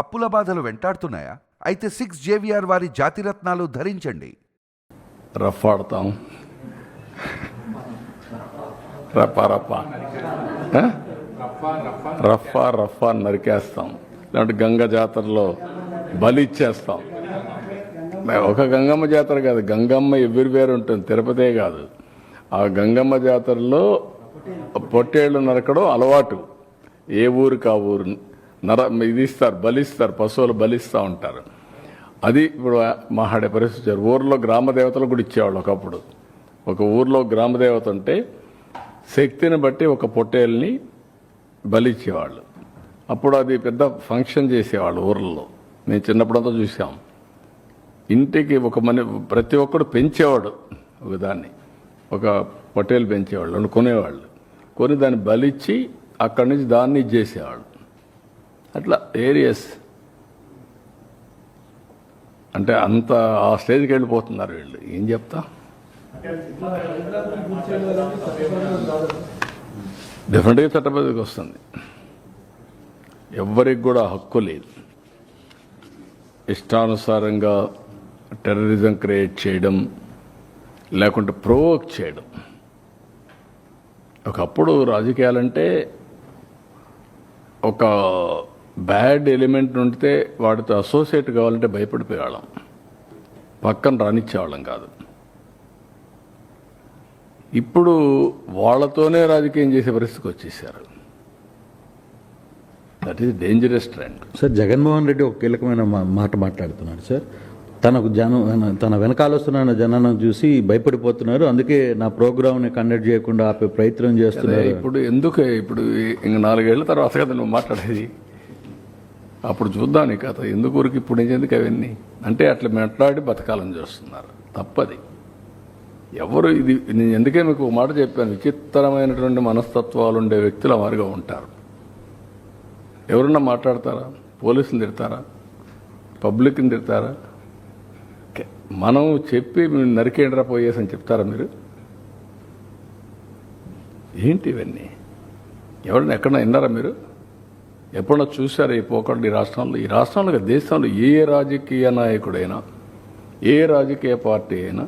అప్పుల బాధలు వెంటాడుతున్నాయా? అయితే 6 JVR వారి జాతిరత్నాలు ధరించండి. రఫ్ ఆడతాం, రఫా నరికేస్తాం, లేదంటే గంగ జాతరలో బలి ఇచ్చేస్తాం. ఒక గంగమ్మ జాతర కాదు, గంగమ్మ ఎవ్రీవేర్ ఉంటుంది, తిరుపతే కాదు. ఆ గంగమ్మ జాతరలో పొట్టేళ్లు నరకడం అలవాటు. ఏ ఊరికి ఆ ఊరు ఇది ఇస్తారు, బలిస్తారు, పశువులు బలిస్తూ ఉంటారు. అది ఇప్పుడు మాట్లాడే పరిస్థితి. ఊర్లో గ్రామ దేవతలు కూడా ఇచ్చేవాళ్ళు ఒకప్పుడు. ఒక ఊర్లో గ్రామదేవత ఉంటే శక్తిని బట్టి ఒక పొట్టేల్ని బలిచ్చేవాళ్ళు. అప్పుడు అది పెద్ద ఫంక్షన్ చేసేవాళ్ళు ఊర్లలో. మేము చిన్నప్పుడంతా చూసాం. ఇంటికి ఒక ప్రతి ఒక్కడు పెంచేవాడు ఒకదాన్ని, ఒక పొట్టేలు పెంచేవాళ్ళు, కొనేవాళ్ళు. కొని దాన్ని బలిచ్చి అక్కడి నుంచి దాన్ని ఇచ్చేసేవాళ్ళు. అట్లా ఏరియస్ అంటే అంత ఆ స్టేజ్కి వెళ్ళిపోతున్నారు వీళ్ళు. ఏం చెప్తా, డెఫినెట్గా చట్టబద్ధకి వస్తుంది. ఎవ్వరికి కూడా హక్కు లేదు ఇష్టానుసారంగా టెర్రరిజం క్రియేట్ చేయడం, లేకుంటే ప్రొవోక్ చేయడం. ఒకప్పుడు రాజకీయాలంటే ఒక బ్యాడ్ ఎలిమెంట్ ఉంటే వాటితో అసోసియేట్ కావాలంటే భయపడిపోయేవాళ్ళం, పక్కన రానిచ్చేవాళ్ళం కాదు. ఇప్పుడు వాళ్ళతోనే రాజకీయం చేసే పరిస్థితికి వచ్చేసారు. That is dangerous trend. Sir, Jaganmohan Reddy ఒక కీలకమైన మాట మాట్లాడుతున్నాడు సార్. తన వెనకాల వస్తున్న జనాన్ని చూసి భయపడిపోతున్నారు, అందుకే నా ప్రోగ్రామ్ని కండక్ట్ చేయకుండా ఆపే ప్రయత్నం చేస్తున్నారు. ఇప్పుడు ఎందుకు ఇప్పుడు ఇంక 4 ఏళ్ల తర్వాత కదా నువ్వు మాట్లాడేది, అప్పుడు చూద్దాం నీ కథ. ఎందుకు ఊరికి ఇప్పుడు ఎందుకు అవన్నీ అంటే అట్లా మాట్లాడి బతకాలని చూస్తున్నారు. తప్పది. ఎవరు ఇది నేను ఎందుకే మీకు ఒక మాట చెప్పాను, విచిత్రమైనటువంటి మనస్తత్వాలు ఉండే వ్యక్తులు వారిగా ఉంటారు. ఎవరన్నా మాట్లాడతారా? పోలీసులు తిడతారా? పబ్లిక్ని తిడతారా? మనం చెప్పి మీరు నరికేండ్రా పోయేసని చెప్తారా మీరు? ఏంటి ఇవన్నీ? ఎవరన్నా ఎక్కడన్నా విన్నారా మీరు? ఎప్పుడన్నా చూసారా ఈ పోకళ్ళు ఈ రాష్ట్రంలో? ఈ రాష్ట్రంలో దేశంలో ఏ రాజకీయ నాయకుడైనా, ఏ రాజకీయ పార్టీ అయినా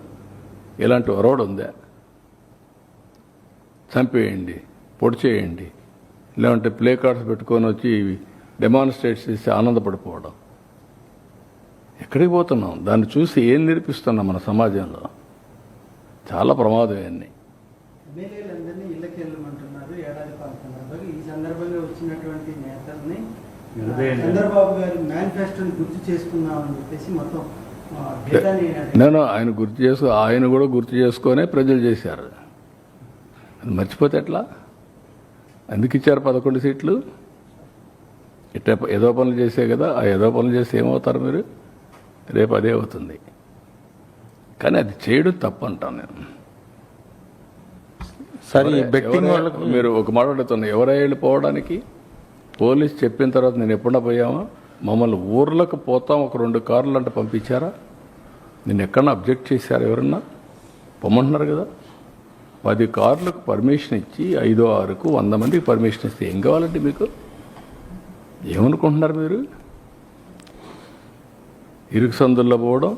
ఇలాంటి ఒరవడు ఉందా? చంపేయండి, పొడి చేయండి, లేదంటే ప్లే కార్డ్స్ పెట్టుకొని వచ్చి డెమాన్స్ట్రేట్ చేసి ఆనందపడిపోవడం. ఎక్కడికి పోతున్నాం? దాన్ని చూసి ఏం నేర్పిస్తున్నాం మన సమాజంలో? చాలా ప్రమాదం ఇవన్నీ. ఎమ్మెల్యేలందరినీ ఇళ్ళకి వెళ్ళమంటున్నారు ఏడాది పాలన సందర్భంగా. ఈ సందర్భంగా వచ్చినటువంటి నేతల్ని చంద్రబాబు గారి మేనిఫెస్టోని గుర్తు చేసుకున్నామని చెప్పేసి మొత్తం నేను ఆయన కూడా గుర్తు చేసుకొనే ప్రజలు చేశారు. అది మర్చిపోతే ఎట్లా? ఎందుకు ఇచ్చారు 11 సీట్లు? ఇట్లా ఏదో పనులు చేసే కదా. ఆ ఏదో పనులు చేస్తే ఏమవుతారు మీరు? రేపు అదే అవుతుంది. కానీ అది చేయడం తప్పు అంటాను నేను. సరే, బెట్టింగ్ వాళ్ళకు మీరు ఒక మాట అడుగుతున్నా, ఎవరై వెళ్ళిపోవడానికి? పోలీస్ చెప్పిన తర్వాత నేను ఎప్పుడన్నా పోయామా? మమ్మల్ని ఊర్లకు పోతాం ఒక 2 కార్లు అంటే పంపించారా? నేను ఎక్కడన్నా అబ్జెక్ట్ చేశారు? ఎవరన్నా పొమ్మంటున్నారు కదా. 10 కార్లకు పర్మిషన్ ఇచ్చి 5, 6కు 100 మందికి పర్మిషన్ ఇస్తే ఏం కావాలంటే మీకు? ఏమనుకుంటున్నారు మీరు? ఇరుకు సందుల్లో పోవడం,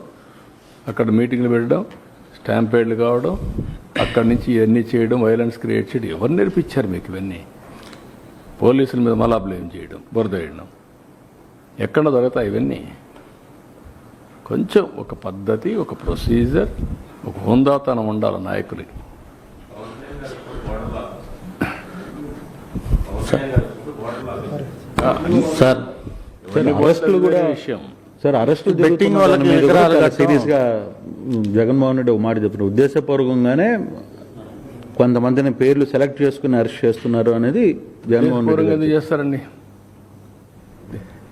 అక్కడ మీటింగ్లు పెట్టడం, స్టాంపేడ్లు కావడం, అక్కడి నుంచి ఇవన్నీ చేయడం, వైలెన్స్ క్రియేట్ చేయడం. ఎవరు నేర్పించారు మీకు ఇవన్నీ? పోలీసుల మీద మళ్ళా బ్లేమ్ చేయడం, బురద వేయడం. ఎక్కడ దొరుకుతాయి ఇవన్నీ? కొంచెం ఒక పద్ధతి, ఒక ప్రొసీజర్, ఒక హుందాతనం ఉండాలి నాయకులకి. సార్, అరెస్టులు కూడా విషయం. సార్, అరెస్టులు బెట్టింగ్ వాళ్ళకి సీరియస్గా జగన్మోహన్ రెడ్డి ఒక మాట చెప్తున్నారు. ఉద్దేశపూర్వకంగానే కొంతమందిని పేర్లు సెలెక్ట్ చేసుకుని అరెస్ట్ చేస్తున్నారు అనేది జగన్మోహన్ రెడ్డి ఎందుకు చేస్తారండి?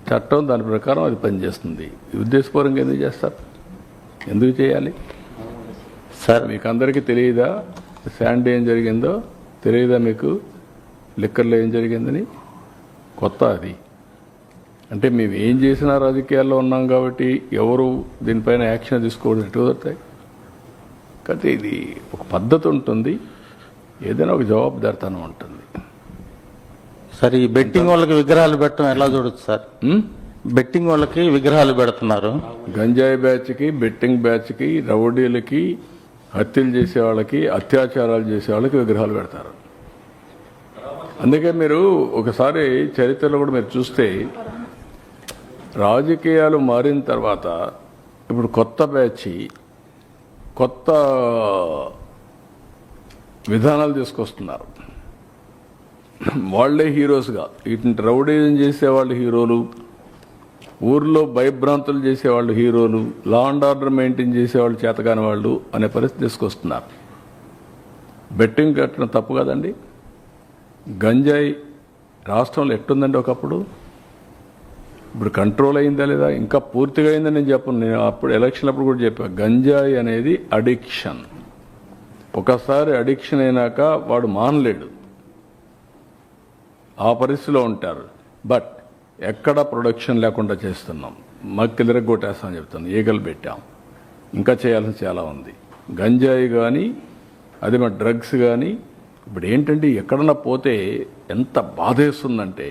చట్టం దాని ప్రకారం అది పనిచేస్తుంది. ఉద్దేశపూర్వకంగా ఎందుకు చేస్తారు? ఎందుకు చేయాలి సార్? మీకు అందరికీ తెలియదా శాండీ ఏం జరిగిందో? తెలియదా మీకు లిక్కర్లో ఏం జరిగిందని? కొత్త అది అంటే మేము ఏం చేసినా రాజకీయాల్లో ఉన్నాం కాబట్టి ఎవరు దీనిపైన యాక్షన్ తీసుకోవడం ఎటు కుదురుతాయి? కాబట్టి ఇది ఒక పద్ధతి ఉంటుంది, ఏదైనా ఒక జవాబుదారితనం ఉంటుంది. సార్, ఈ బెట్టింగ్ వాళ్ళకి విగ్రహాలు పెట్టడం ఎలా చూడొచ్చు సార్? బెట్టింగ్ వాళ్ళకి విగ్రహాలు పెడుతున్నారు. గంజాయి బ్యాచ్కి, బెట్టింగ్ బ్యాచ్కి, రౌడీలకి, హత్యలు చేసే వాళ్ళకి, అత్యాచారాలు చేసే వాళ్ళకి విగ్రహాలు పెడతారు. అందుకే మీరు ఒకసారి చరిత్రలో కూడా మీరు చూస్తే రాజకీయాలు మారిన తర్వాత ఇప్పుడు కొత్త బ్యాచ్ కొత్త విధానాలు తీసుకొస్తున్నారు. వాళ్లే హీరోస్గా, ఇటు రౌడీజం చేసేవాళ్ళు హీరోలు, ఊర్లో భయభ్రాంతులు చేసేవాళ్ళు హీరోలు, లా అండ్ ఆర్డర్ మెయింటైన్ చేసేవాళ్ళు చేతకాని వాళ్ళు అనే పరిస్థితి తీసుకొస్తున్నారు. బెట్టింగ్ కట్టడం తప్పు కదండి. గంజాయి రాష్ట్రంలో ఎట్టుందండి ఒకప్పుడు, ఇప్పుడు కంట్రోల్ అయిందా లేదా, ఇంకా పూర్తిగా అయిందని నేను చెప్పను. నేను అప్పుడు ఎలక్షన్ అప్పుడు కూడా చెప్పా, గంజాయి అనేది అడిక్షన్. ఒకసారి అడిక్షన్ అయినాక వాడు మానలేడు, ఆ పరిస్థితిలో ఉంటారు. బట్ ఎక్కడ ప్రొడక్షన్ లేకుండా చేస్తున్నాం, మక్కిలిరగొట్టేస్తామని చెప్తాను, ఈగలు పెట్టాం. ఇంకా చేయాల్సిన చాలా ఉంది. గంజాయి కానీ అది మన డ్రగ్స్ కానీ ఇప్పుడు ఏంటంటే ఎక్కడన్నా పోతే ఎంత బాధేస్తుందంటే,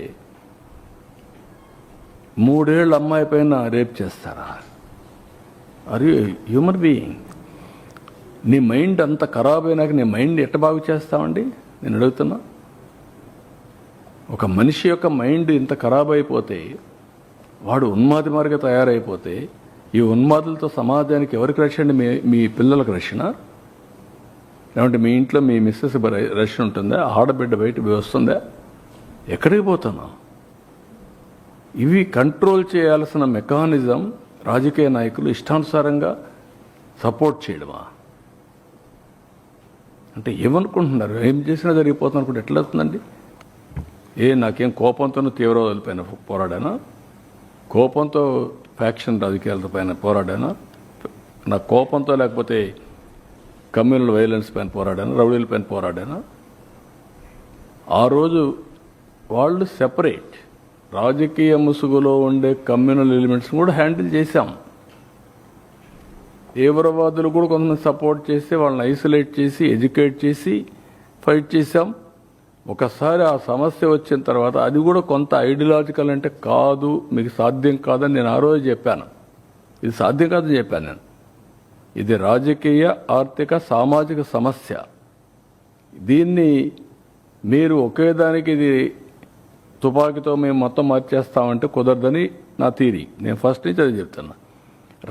3 ఏళ్ళ అమ్మాయి పైన రేప్ చేస్తారా? అరే హ్యూమన్ బీయింగ్, నీ మైండ్ అంత ఖరాబ్ అయినాక నీ మైండ్ ఎట్ట బాగు చేస్తామండి నేను అడుగుతున్నా. ఒక మనిషి యొక్క మైండ్ ఇంత ఖరాబ్ అయిపోతే, వాడు ఉన్మాది మార్గ తయారైపోతే, ఈ ఉన్మాదులతో సమాజానికి ఎవరికి రక్షణ? మీ పిల్లలకు రక్షణ? లేదంటే మీ ఇంట్లో మీ మిస్సెస్ రక్షణ ఉంటుందా? ఆడబిడ్డ బయట వస్తుందా? ఎక్కడికి పోతున్నా? ఇవి కంట్రోల్ చేయాల్సిన మెకానిజం రాజకీయ నాయకులు ఇష్టానుసారంగా సపోర్ట్ చేయడమా? అంటే ఏమనుకుంటున్నారు? ఏం చేసినా జరిగిపోతుంది అనుకుంటే ఎట్లా అవుతుందండి? నాకేం కోపంతో తీవ్రవాదుల పైన పోరాడానా? కోపంతో ఫ్యాక్షన్ రాజకీయాల పైన పోరాడానా? నా కోపంతో లేకపోతే కమ్యూనల్ వైలెన్స్ పైన పోరాడానా? రౌడీల పైన పోరాడానా? ఆ రోజు వాళ్ళు సెపరేట్, రాజకీయ ముసుగులో ఉండే కమ్యూనల్ ఎలిమెంట్స్ కూడా హ్యాండిల్ చేశాం. తీవ్రవాదులు కూడా కొంతమంది సపోర్ట్ చేసి వాళ్ళని ఐసోలేట్ చేసి ఎడ్యుకేట్ చేసి ఫైట్ చేశాం. ఒకసారి ఆ సమస్య వచ్చిన తర్వాత అది కూడా కొంత ఐడియాలజికల్ అంటే కాదు, మీకు సాధ్యం కాదని నేను ఆ రోజు చెప్పాను. ఇది సాధ్యం కాదని చెప్పాను నేను. ఇది రాజకీయ, ఆర్థిక, సామాజిక సమస్య. దీన్ని మీరు ఒకే దానికి ఇది తుపాకీతో మేము మొత్తం మార్చేస్తామంటే కుదరదని నా థీరీ. నేను ఫస్ట్ నుంచి అది చెప్తున్నా.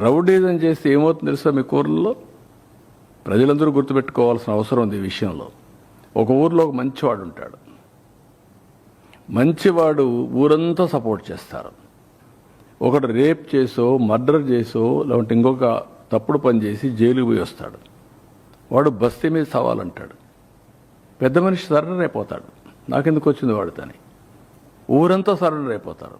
రౌడీజం చేస్తే ఏమవుతుంది తెలుసా? మీ ఊర్లలో ప్రజలందరూ గుర్తుపెట్టుకోవాల్సిన అవసరం ఉంది ఈ విషయంలో. ఒక ఊర్లో ఒక మంచివాడు ఉంటాడు. మంచివాడు ఊరంతా సపోర్ట్ చేస్తారు. ఒకడు రేప్ చేసో, మర్డర్ చేసో, లేదంటే ఇంకొక తప్పుడు పని చేసి జైలుకి పోయి వస్తాడు. వాడు బస్తీ మీద సవాలంటాడు. పెద్ద మనిషి సరెండర్ అయిపోతాడు. నాకెందుకు వచ్చింది వాడితోని? ఊరంతా సరెండర్ అయిపోతారు.